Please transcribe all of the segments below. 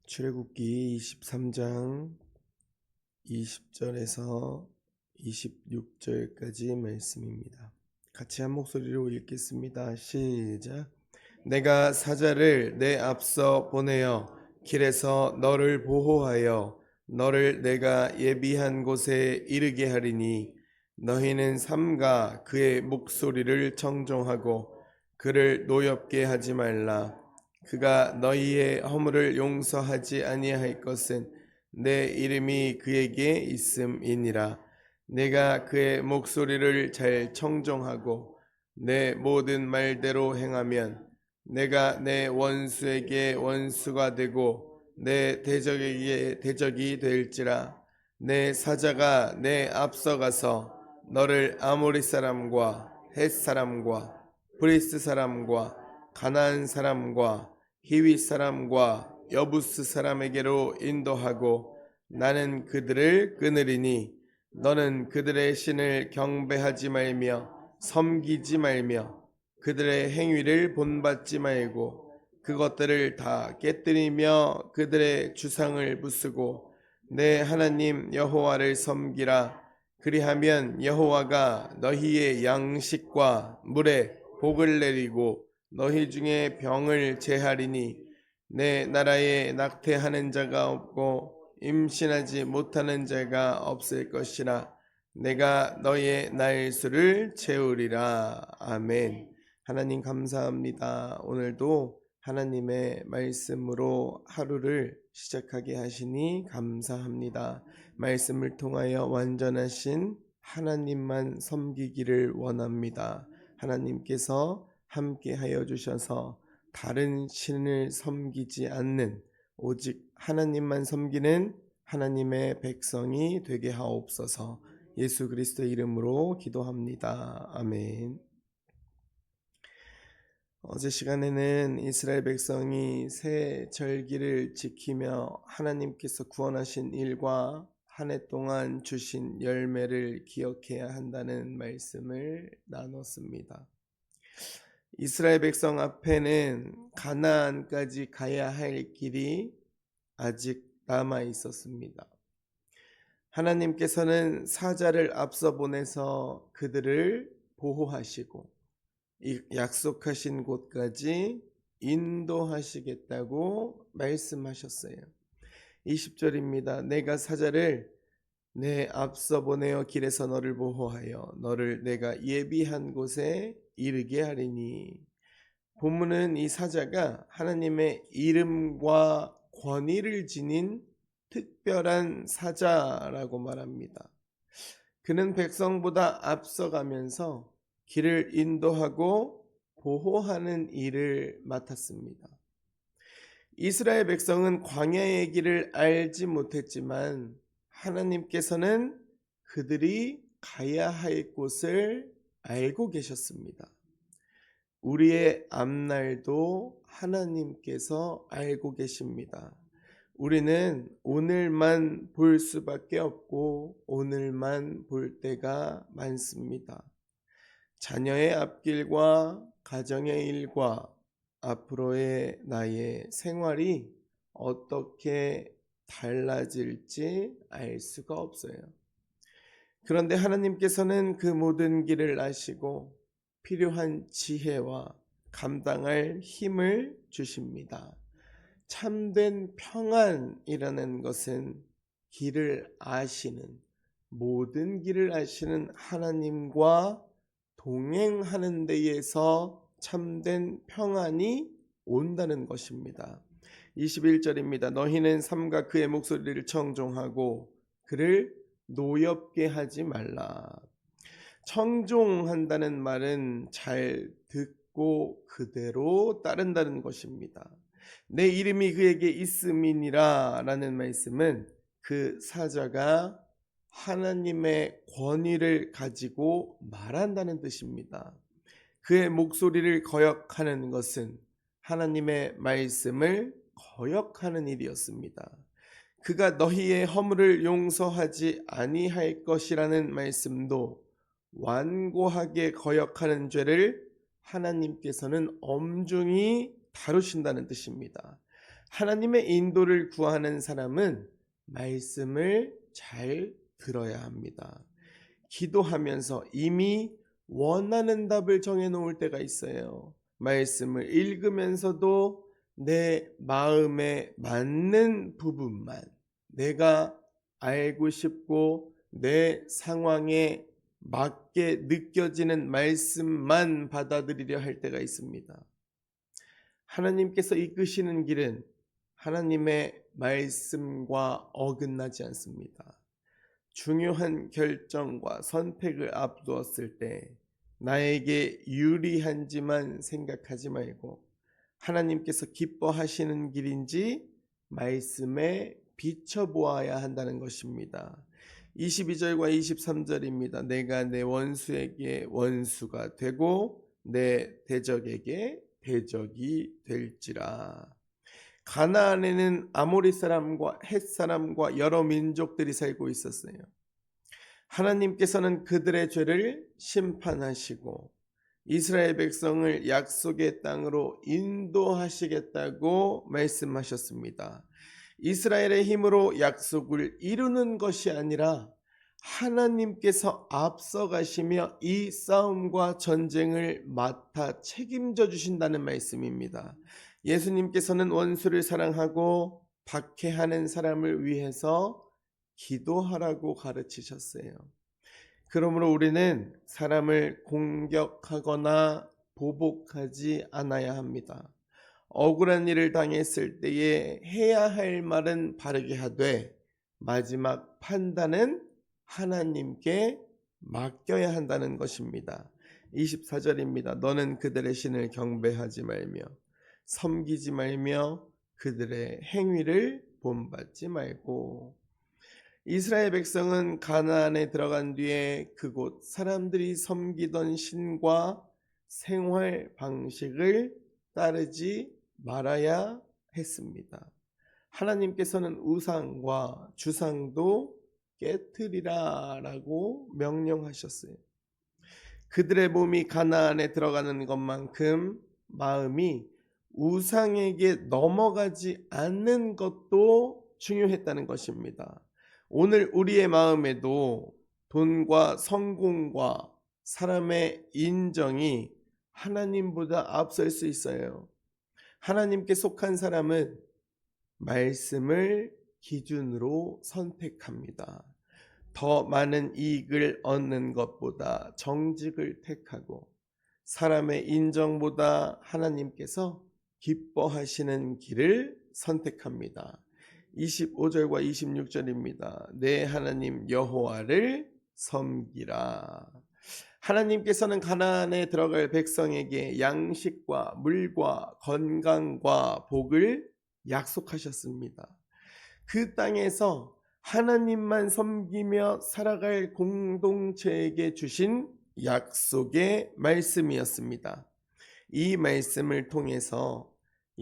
출애굽기 23장 20절에서 26절까지 말씀입니다. 같이 한 목소리로 읽겠습니다. 시작. 내가 사자를 내 앞서 보내어 길에서 너를 보호하여 너를 내가 예비한 곳에 이르게 하리니 너희는 삼가 그의 목소리를 청종하고 그를 노엽게 하지 말라. 그가 너희의 허물을 용서하지 아니할 것은 내 이름이 그에게 있음이니라. 내가 그의 목소리를 잘 청종하고 내 모든 말대로 행하면 내가 내 원수에게 원수가 되고 내 대적에게 대적이 될지라. 내 사자가 내 앞서가서 너를 아모리 사람과 헷 사람과 브리스 사람과 가나안 사람과 히위 사람과 여부스 사람에게로 인도하고 나는 그들을 끊으리니 너는 그들의 신을 경배하지 말며 섬기지 말며 그들의 행위를 본받지 말고 그것들을 다 깨뜨리며 그들의 주상을 부수고 내 하나님 여호와를 섬기라. 그리하면 여호와가 너희의 양식과 물에 복을 내리고 너희 중에 병을 제하리니 내 나라에 낙태하는 자가 없고 임신하지 못하는 자가 없을 것이라. 내가 너의 날수를 채우리라. 아멘. 하나님 감사합니다. 오늘도 하나님의 말씀으로 하루를 시작하게 하시니 감사합니다. 말씀을 통하여 완전하신 하나님만 섬기기를 원합니다. 하나님께서 함께 하여 주셔서 다른 신을 섬기지 않는 오직 하나님만 섬기는 하나님의 백성이 되게 하옵소서. 예수 그리스도의 이름으로 기도합니다. 아멘. 어제 시간에는 이스라엘 백성이 새 절기를 지키며 하나님께서 구원하신 일과 한 해 동안 주신 열매를 기억해야 한다는 말씀을 나눴습니다. 이스라엘 백성 앞에는 가나안까지 가야 할 길이 아직 남아 있었습니다. 하나님께서는 사자를 앞서 보내서 그들을 보호하시고 이 약속하신 곳까지 인도하시겠다고 말씀하셨어요. 20절입니다. 내가 사자를 내 앞서 보내어 길에서 너를 보호하여 너를 내가 예비한 곳에 이르게 하리니. 본문은 이 사자가 하나님의 이름과 권위를 지닌 특별한 사자라고 말합니다. 그는 백성보다 앞서가면서 길을 인도하고 보호하는 일을 맡았습니다. 이스라엘 백성은 광야의 길을 알지 못했지만 하나님께서는 그들이 가야 할 곳을 알고 계셨습니다. 우리의 앞날도 하나님께서 알고 계십니다. 우리는 오늘만 볼 수밖에 없고 오늘만 볼 때가 많습니다. 자녀의 앞길과 가정의 일과 앞으로의 나의 생활이 어떻게 달라질지 알 수가 없어요. 그런데 하나님께서는 그 모든 길을 아시고 필요한 지혜와 감당할 힘을 주십니다. 참된 평안이라는 것은 길을 아시는, 모든 길을 아시는 하나님과 동행하는 데에서 참된 평안이 온다는 것입니다. 21절입니다. 너희는 삼가 그의 목소리를 청종하고 그를 노엽게 하지 말라. 청종한다는 말은 잘 듣고 그대로 따른다는 것입니다. 내 이름이 그에게 있음이니라 라는 말씀은 그 사자가 하나님의 권위를 가지고 말한다는 뜻입니다. 그의 목소리를 거역하는 것은 하나님의 말씀을 거역하는 일이었습니다. 그가 너희의 허물을 용서하지 아니할 것이라는 말씀도 완고하게 거역하는 죄를 하나님께서는 엄중히 다루신다는 뜻입니다. 하나님의 인도를 구하는 사람은 말씀을 잘 들어야 합니다. 기도하면서 이미 원하는 답을 정해놓을 때가 있어요. 말씀을 읽으면서도 내 마음에 맞는 부분만, 내가 알고 싶고 내 상황에 맞게 느껴지는 말씀만 받아들이려 할 때가 있습니다. 하나님께서 이끄시는 길은 하나님의 말씀과 어긋나지 않습니다. 중요한 결정과 선택을 앞두었을 때 나에게 유리한지만 생각하지 말고 하나님께서 기뻐하시는 길인지 말씀에 비춰보아야 한다는 것입니다. 22절과 23절입니다. 내가 내 원수에게 원수가 되고 내 대적에게 대적이 될지라. 가나안에는 아모리 사람과 헷 사람과 여러 민족들이 살고 있었어요. 하나님께서는 그들의 죄를 심판하시고 이스라엘 백성을 약속의 땅으로 인도하시겠다고 말씀하셨습니다. 이스라엘의 힘으로 약속을 이루는 것이 아니라 하나님께서 앞서가시며 이 싸움과 전쟁을 맡아 책임져 주신다는 말씀입니다. 예수님께서는 원수를 사랑하고 박해하는 사람을 위해서 기도하라고 가르치셨어요. 그러므로 우리는 사람을 공격하거나 보복하지 않아야 합니다. 억울한 일을 당했을 때에 해야 할 말은 바르게 하되 마지막 판단은 하나님께 맡겨야 한다는 것입니다. 24절입니다. 너는 그들의 신을 경배하지 말며 섬기지 말며 그들의 행위를 본받지 말고. 이스라엘 백성은 가나안에 들어간 뒤에 그곳 사람들이 섬기던 신과 생활 방식을 따르지 말아야 했습니다. 하나님께서는 우상과 주상도 깨트리라 라고 명령하셨어요. 그들의 몸이 가나안에 들어가는 것만큼 마음이 우상에게 넘어가지 않는 것도 중요했다는 것입니다. 오늘 우리의 마음에도 돈과 성공과 사람의 인정이 하나님보다 앞설 수 있어요. 하나님께 속한 사람은 말씀을 기준으로 선택합니다. 더 많은 이익을 얻는 것보다 정직을 택하고 사람의 인정보다 하나님께서 기뻐하시는 길을 선택합니다. 25절과 26절입니다. 내 하나님 여호와를 섬기라. 하나님께서는 가나안에 들어갈 백성에게 양식과 물과 건강과 복을 약속하셨습니다. 그 땅에서 하나님만 섬기며 살아갈 공동체에게 주신 약속의 말씀이었습니다. 이 말씀을 통해서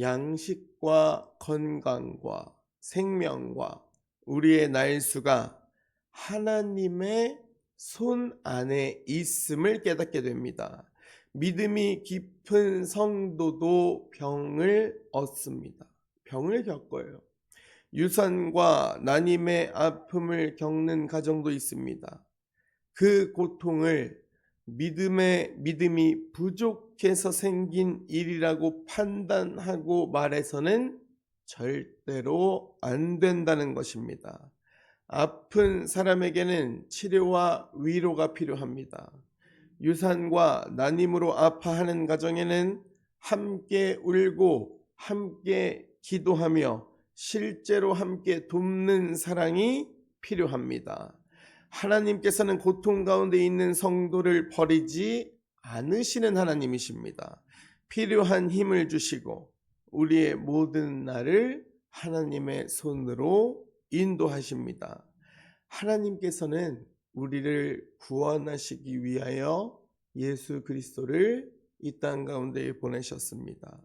양식과 건강과 생명과 우리의 날수가 하나님의 손 안에 있음을 깨닫게 됩니다. 믿음이 깊은 성도도 병을 얻습니다. 병을 겪어요. 유산과 난임의 아픔을 겪는 가정도 있습니다. 그 고통을 믿음이 부족해서 생긴 일이라고 판단하고 말해서는 절대로 안 된다는 것입니다. 아픈 사람에게는 치료와 위로가 필요합니다. 유산과 난임으로 아파하는 가정에는 함께 울고 함께 기도하며 실제로 함께 돕는 사랑이 필요합니다. 하나님께서는 고통 가운데 있는 성도를 버리지 않으시는 하나님이십니다. 필요한 힘을 주시고 우리의 모든 날을 하나님의 손으로 인도하십니다. 하나님께서는 우리를 구원하시기 위하여 예수 그리스도를 이 땅 가운데 보내셨습니다.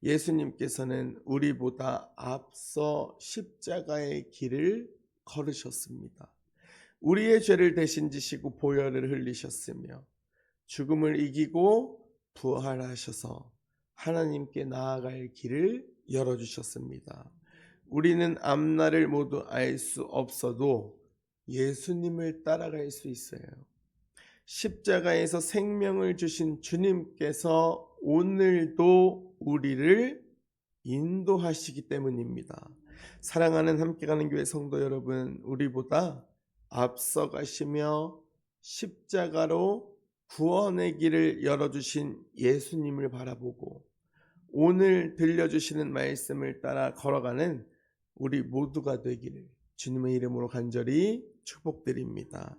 예수님께서는 우리보다 앞서 십자가의 길을 걸으셨습니다. 우리의 죄를 대신 지시고 보혈을 흘리셨으며 죽음을 이기고 부활하셔서 하나님께 나아갈 길을 열어주셨습니다. 우리는 앞날을 모두 알 수 없어도 예수님을 따라갈 수 있어요. 십자가에서 생명을 주신 주님께서 오늘도 우리를 인도하시기 때문입니다. 사랑하는 함께 가는 교회 성도 여러분, 우리보다 앞서가시며 십자가로 구원의 길을 열어주신 예수님을 바라보고 오늘 들려주시는 말씀을 따라 걸어가는 우리 모두가 되기를 주님의 이름으로 간절히 축복드립니다.